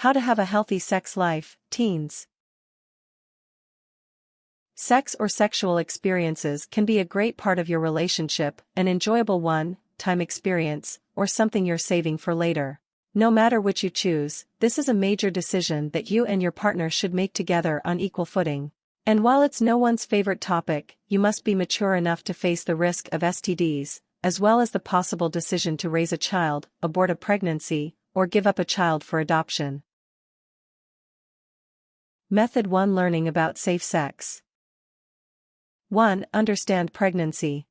How to have a healthy sex life, teens. Sex or sexual experiences can be a great part of your relationship, an enjoyable one-time experience, or something you're saving for later. No matter which you choose, this is a major decision that you and your partner should make together on equal footing. And while it's no one's favorite topic, you must be mature enough to face the risk of STDs, as well as the possible decision to raise a child, abort a pregnancy, or give up a child for adoption. Method 1: Learning about safe sex. 1. Understand pregnancy.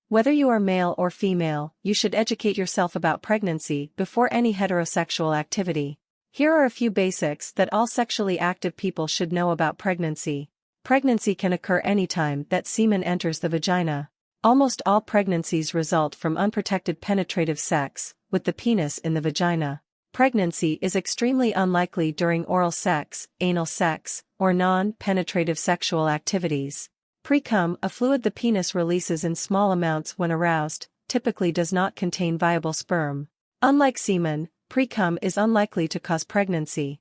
Whether you are male or female, you should educate yourself about pregnancy before any heterosexual activity. Here are a few basics that all sexually active people should know about pregnancy. Pregnancy can occur anytime that semen enters the vagina. Almost all pregnancies result from unprotected penetrative sex, with the penis in the vagina. Pregnancy is extremely unlikely during oral sex, anal sex, or non-penetrative sexual activities. Pre-cum, a fluid the penis releases in small amounts when aroused, typically does not contain viable sperm. Unlike semen, pre-cum is unlikely to cause pregnancy.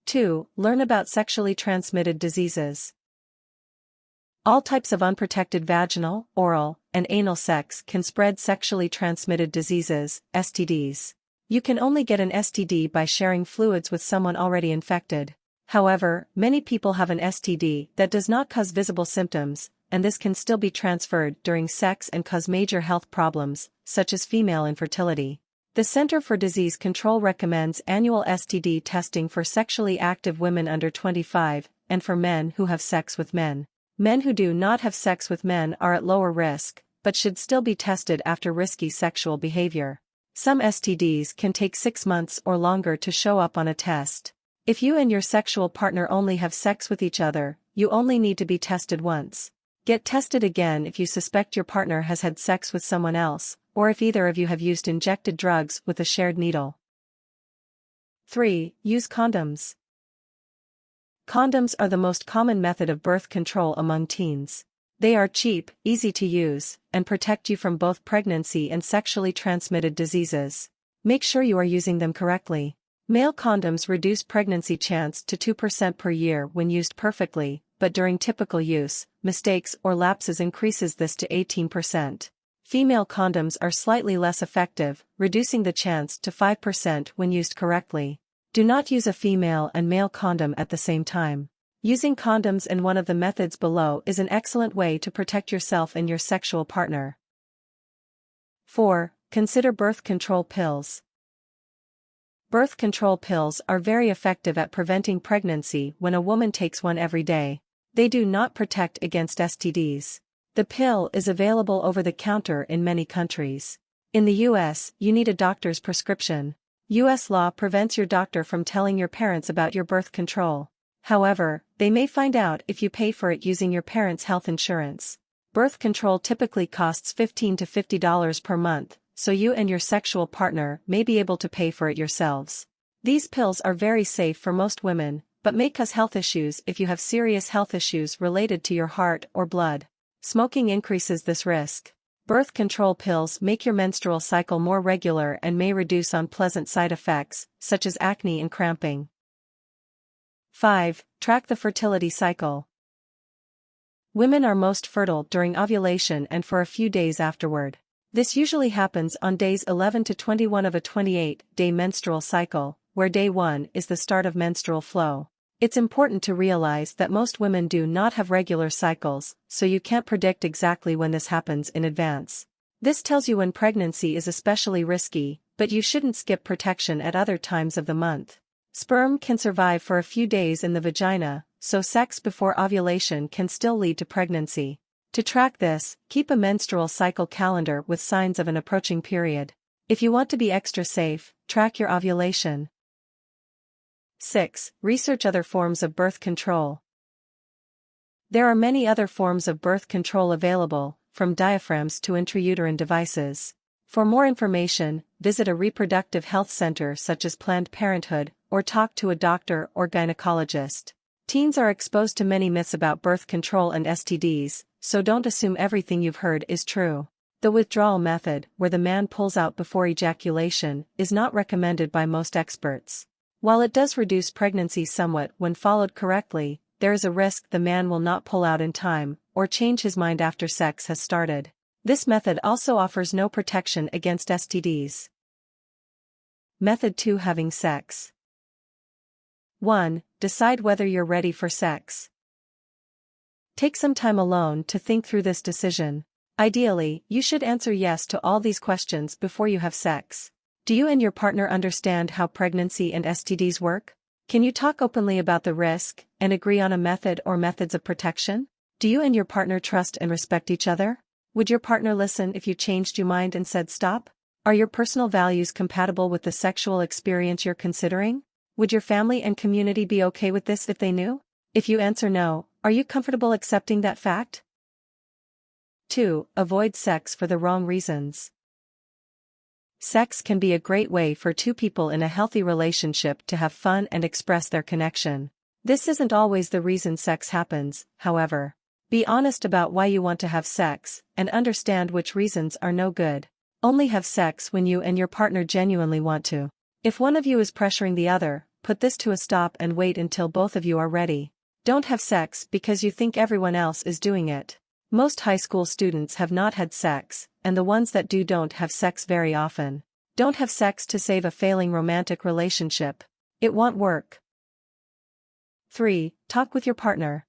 2. Learn about sexually transmitted diseases. All types of unprotected vaginal, oral, and anal sex can spread sexually transmitted diseases, STDs. You can only get an STD by sharing fluids with someone already infected. However, many people have an STD that does not cause visible symptoms, and this can still be transferred during sex and cause major health problems, such as female infertility. The Center for Disease Control recommends annual STD testing for sexually active women under 25, and for men who have sex with men. Men who do not have sex with men are at lower risk, but should still be tested after risky sexual behavior. Some STDs can take 6 months or longer to show up on a test. If you and your sexual partner only have sex with each other, you only need to be tested once. Get tested again if you suspect your partner has had sex with someone else, or if either of you have used injected drugs with a shared needle. 3. Use condoms. Condoms are the most common method of birth control among teens. They are cheap, easy to use, and protect you from both pregnancy and sexually transmitted diseases. Make sure you are using them correctly. Male condoms reduce pregnancy chance to 2% per year when used perfectly, but during typical use, mistakes or lapses increases this to 18%. Female condoms are slightly less effective, reducing the chance to 5% when used correctly. Do not use a female and male condom at the same time. Using condoms in one of the methods below is an excellent way to protect yourself and your sexual partner. 4. Consider birth control pills. Birth control pills are very effective at preventing pregnancy when a woman takes one every day. They do not protect against STDs. The pill is available over the counter in many countries. In the US, you need a doctor's prescription. US law prevents your doctor from telling your parents about your birth control. However, they may find out if you pay for it using your parents' health insurance. Birth control typically costs $15 to $50 per month, so you and your sexual partner may be able to pay for it yourselves. These pills are very safe for most women, but may cause health issues if you have serious health issues related to your heart or blood. Smoking increases this risk. Birth control pills make your menstrual cycle more regular and may reduce unpleasant side effects, such as acne and cramping. 5. Track the fertility cycle. Women are most fertile during ovulation and for a few days afterward. This usually happens on days 11 to 21 of a 28-day menstrual cycle, where day 1 is the start of menstrual flow. It's important to realize that most women do not have regular cycles, so you can't predict exactly when this happens in advance. This tells you when pregnancy is especially risky, but you shouldn't skip protection at other times of the month. Sperm can survive for a few days in the vagina, so sex before ovulation can still lead to pregnancy. To track this, keep a menstrual cycle calendar with signs of an approaching period. If you want to be extra safe, track your ovulation. 6. Research other forms of birth control. There are many other forms of birth control available, from diaphragms to intrauterine devices. For more information, visit a reproductive health center such as Planned Parenthood, or talk to a doctor or gynecologist. Teens are exposed to many myths about birth control and STDs, so don't assume everything you've heard is true. The withdrawal method, where the man pulls out before ejaculation, is not recommended by most experts. While it does reduce pregnancy somewhat when followed correctly, there is a risk the man will not pull out in time, or change his mind after sex has started. This method also offers no protection against STDs. Method 2: Having sex. 1. Decide whether you're ready for sex. Take some time alone to think through this decision. Ideally, you should answer yes to all these questions before you have sex. Do you and your partner understand how pregnancy and STDs work? Can you talk openly about the risk, and agree on a method or methods of protection? Do you and your partner trust and respect each other? Would your partner listen if you changed your mind and said stop? Are your personal values compatible with the sexual experience you're considering? Would your family and community be okay with this if they knew? If you answer no, are you comfortable accepting that fact? 2. Avoid sex for the wrong reasons. Sex can be a great way for two people in a healthy relationship to have fun and express their connection. This isn't always the reason sex happens, however. Be honest about why you want to have sex, and understand which reasons are no good. Only have sex when you and your partner genuinely want to. If one of you is pressuring the other, put this to a stop and wait until both of you are ready. Don't have sex because you think everyone else is doing it. Most high school students have not had sex, and the ones that do don't have sex very often. Don't have sex to save a failing romantic relationship. It won't work. 3. Talk with your partner.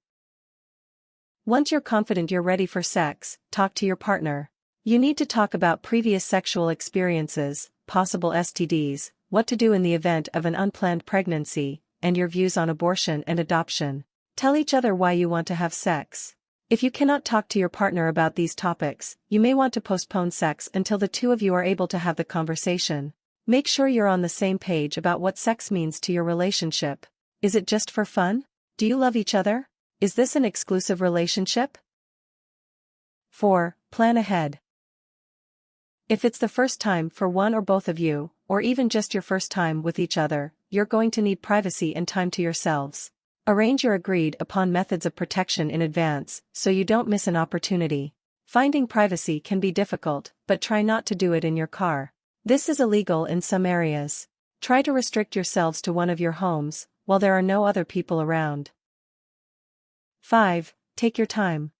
Once you're confident you're ready for sex, talk to your partner. You need to talk about previous sexual experiences, possible STDs, what to do in the event of an unplanned pregnancy, and your views on abortion and adoption. Tell each other why you want to have sex. If you cannot talk to your partner about these topics, you may want to postpone sex until the two of you are able to have the conversation. Make sure you're on the same page about what sex means to your relationship. Is it just for fun? Do you love each other? Is this an exclusive relationship? 4. Plan ahead. If it's the first time for one or both of you, or even just your first time with each other, you're going to need privacy and time to yourselves. Arrange your agreed-upon methods of protection in advance, so you don't miss an opportunity. Finding privacy can be difficult, but try not to do it in your car. This is illegal in some areas. Try to restrict yourselves to one of your homes, while there are no other people around. 5. Take your time.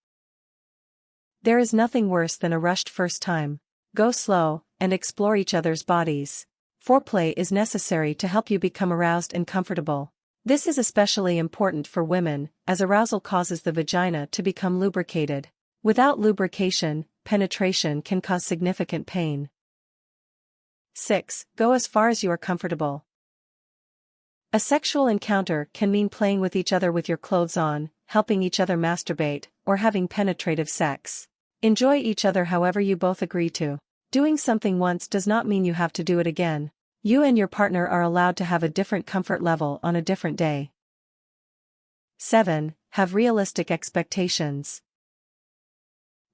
There is nothing worse than a rushed first time. Go slow, and explore each other's bodies. Foreplay is necessary to help you become aroused and comfortable. This is especially important for women, as arousal causes the vagina to become lubricated. Without lubrication, penetration can cause significant pain. 6. Go as far as you are comfortable. A sexual encounter can mean playing with each other with your clothes on, helping each other masturbate, or having penetrative sex. Enjoy each other however you both agree to. Doing something once does not mean you have to do it again. You and your partner are allowed to have a different comfort level on a different day. 7. Have realistic expectations.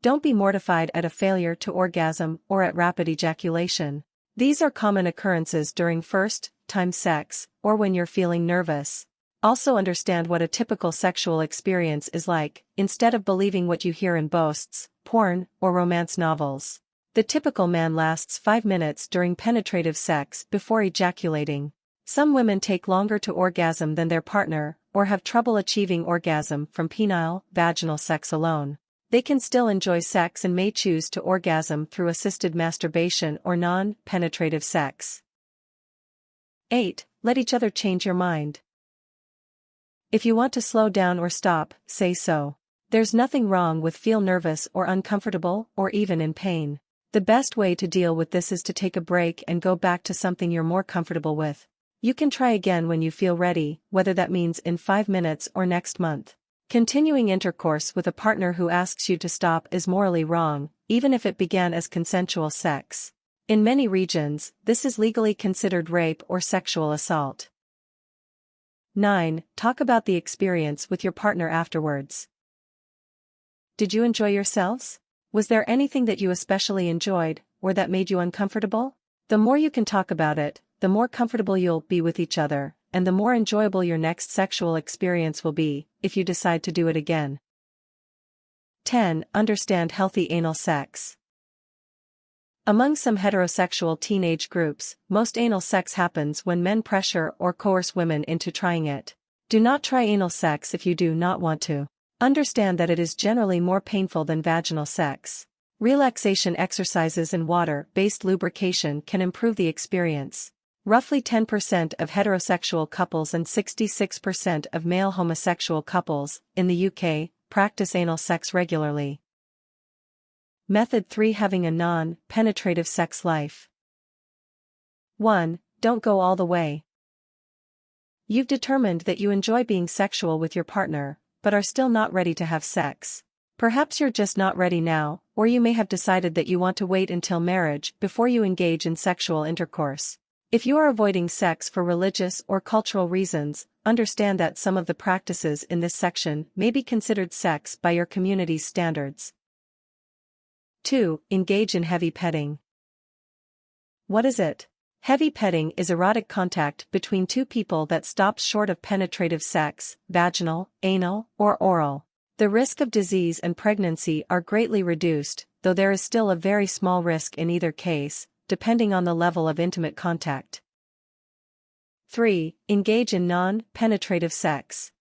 Don't be mortified at a failure to orgasm or at rapid ejaculation. These are common occurrences during first-time sex, or when you're feeling nervous. Also understand what a typical sexual experience is like, instead of believing what you hear in boasts, porn, or romance novels. The typical man lasts 5 minutes during penetrative sex before ejaculating. Some women take longer to orgasm than their partner, or have trouble achieving orgasm from penile, vaginal sex alone. They can still enjoy sex and may choose to orgasm through assisted masturbation or non-penetrative sex. 8. Let each other change your mind. If you want to slow down or stop, say so. There's nothing wrong with feel nervous or uncomfortable or even in pain. The best way to deal with this is to take a break and go back to something you're more comfortable with. You can try again when you feel ready, whether that means in 5 minutes or next month. Continuing intercourse with a partner who asks you to stop is morally wrong, even if it began as consensual sex. In many regions, this is legally considered rape or sexual assault. 9. Talk about the experience with your partner afterwards. Did you enjoy yourselves? Was there anything that you especially enjoyed, or that made you uncomfortable? The more you can talk about it, the more comfortable you'll be with each other, and the more enjoyable your next sexual experience will be, if you decide to do it again. 10. Understand healthy anal sex. Among some heterosexual teenage groups, most anal sex happens when men pressure or coerce women into trying it. Do not try anal sex if you do not want to. Understand that it is generally more painful than vaginal sex. Relaxation exercises and water-based lubrication can improve the experience. Roughly 10% of heterosexual couples and 66% of male homosexual couples, in the UK, practice anal sex regularly. Method 3: Having a non-penetrative sex life. 1. Don't go all the way. You've determined that you enjoy being sexual with your partner, but are still not ready to have sex. Perhaps you're just not ready now, or you may have decided that you want to wait until marriage before you engage in sexual intercourse. If you are avoiding sex for religious or cultural reasons, understand that some of the practices in this section may be considered sex by your community's standards. 2. Engage in heavy petting. What is it? Heavy petting is erotic contact between two people that stops short of penetrative sex, vaginal, anal, or oral. The risk of disease and pregnancy are greatly reduced, though there is still a very small risk in either case, depending on the level of intimate contact. 3. Engage in non-penetrative sex.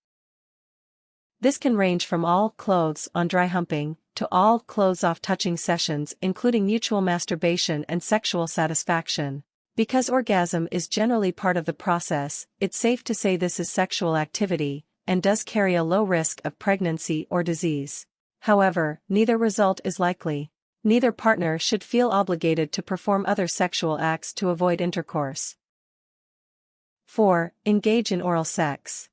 This can range from all clothes on dry humping, to all clothes off touching sessions including mutual masturbation and sexual satisfaction. Because orgasm is generally part of the process, it's safe to say this is sexual activity, and does carry a low risk of pregnancy or disease. However, neither result is likely. Neither partner should feel obligated to perform other sexual acts to avoid intercourse. 4. Engage in oral sex.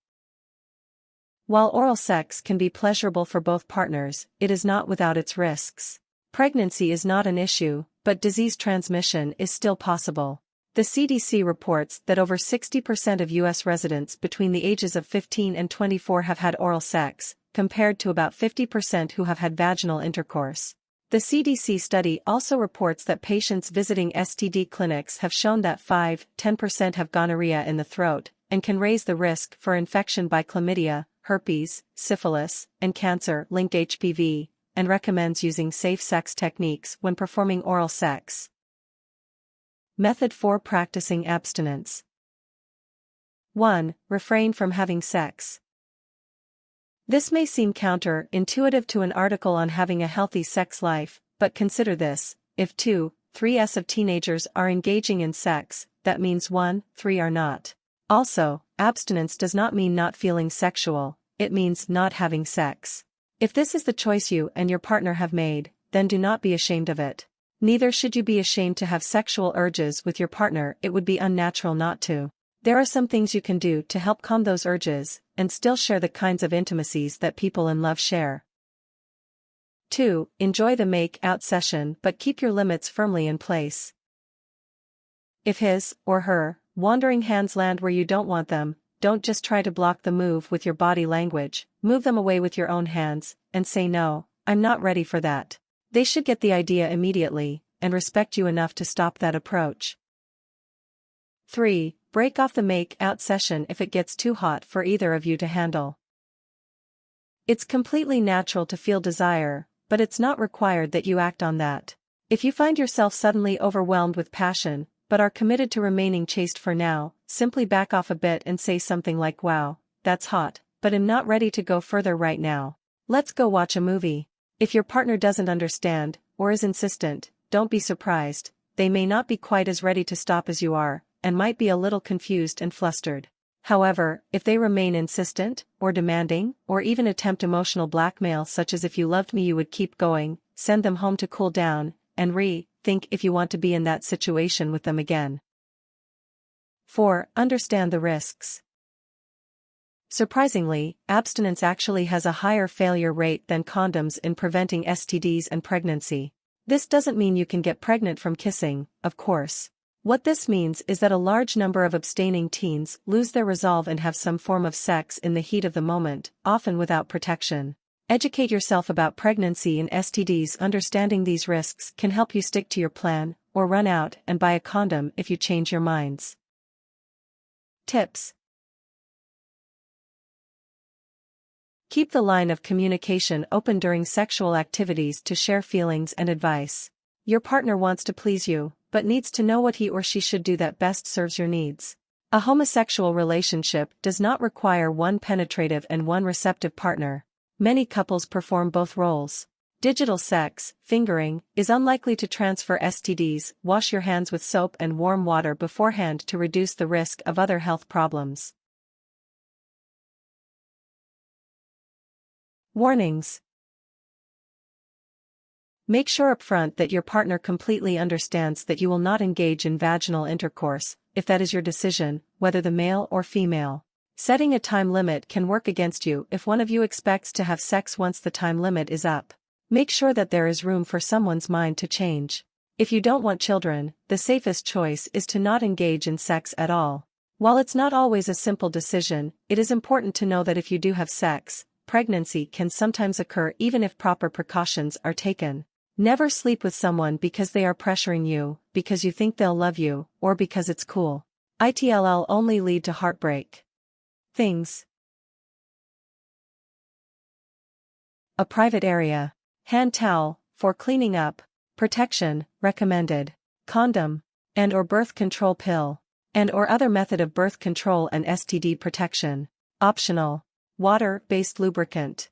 While oral sex can be pleasurable for both partners, it is not without its risks. Pregnancy is not an issue, but disease transmission is still possible. The CDC reports that over 60% of U.S. residents between the ages of 15 and 24 have had oral sex, compared to about 50% who have had vaginal intercourse. The CDC study also reports that patients visiting STD clinics have shown that 5–10% have gonorrhea in the throat, and can raise the risk for infection by chlamydia, herpes, syphilis, and cancer-linked HPV, and recommends using safe sex techniques when performing oral sex. Method 4: Practicing abstinence. 1. Refrain from having sex. This may seem counter-intuitive to an article on having a healthy sex life, but consider this: if 2–3% of teenagers are engaging in sex, that means 1–3% are not. Also, abstinence does not mean not feeling sexual, it means not having sex. If this is the choice you and your partner have made, then do not be ashamed of it. Neither should you be ashamed to have sexual urges with your partner, it would be unnatural not to. There are some things you can do to help calm those urges, and still share the kinds of intimacies that people in love share. 2. Enjoy the make-out session but keep your limits firmly in place. If his, or her, wandering hands land where you don't want them, don't just try to block the move with your body language, move them away with your own hands, and say no, I'm not ready for that. They should get the idea immediately, and respect you enough to stop that approach. 3. Break off the make-out session if it gets too hot for either of you to handle. It's completely natural to feel desire, but it's not required that you act on that. If you find yourself suddenly overwhelmed with passion, but are committed to remaining chaste for now, simply back off a bit and say something like, "Wow, that's hot, but I'm not ready to go further right now. Let's go watch a movie." If your partner doesn't understand, or is insistent, don't be surprised. They may not be quite as ready to stop as you are, and might be a little confused and flustered. However, if they remain insistent, or demanding, or even attempt emotional blackmail such as "if you loved me you would keep going," send them home to cool down, and think if you want to be in that situation with them again. 4. Understand the risks. Surprisingly, abstinence actually has a higher failure rate than condoms in preventing STDs and pregnancy. This doesn't mean you can get pregnant from kissing, of course. What this means is that a large number of abstaining teens lose their resolve and have some form of sex in the heat of the moment, often without protection. Educate yourself about pregnancy and STDs. Understanding these risks can help you stick to your plan, or run out and buy a condom if you change your minds. Tips. Keep the line of communication open during sexual activities to share feelings and advice. Your partner wants to please you, but needs to know what he or she should do that best serves your needs. A homosexual relationship does not require one penetrative and one receptive partner. Many couples perform both roles. Digital sex, fingering, is unlikely to transfer STDs. Wash your hands with soap and warm water beforehand to reduce the risk of other health problems. Warnings. Make sure upfront that your partner completely understands that you will not engage in vaginal intercourse, if that is your decision, whether the male or female. Setting a time limit can work against you if one of you expects to have sex once the time limit is up. Make sure that there is room for someone's mind to change. If you don't want children, the safest choice is to not engage in sex at all. While it's not always a simple decision, it is important to know that if you do have sex, pregnancy can sometimes occur even if proper precautions are taken. Never sleep with someone because they are pressuring you, because you think they'll love you, or because it's cool. It'll only lead to heartbreak. Things. A private area. Hand towel, for cleaning up. Protection, recommended. Condom, and/or birth control pill, and/or other method of birth control and STD protection. Optional. Water-based lubricant.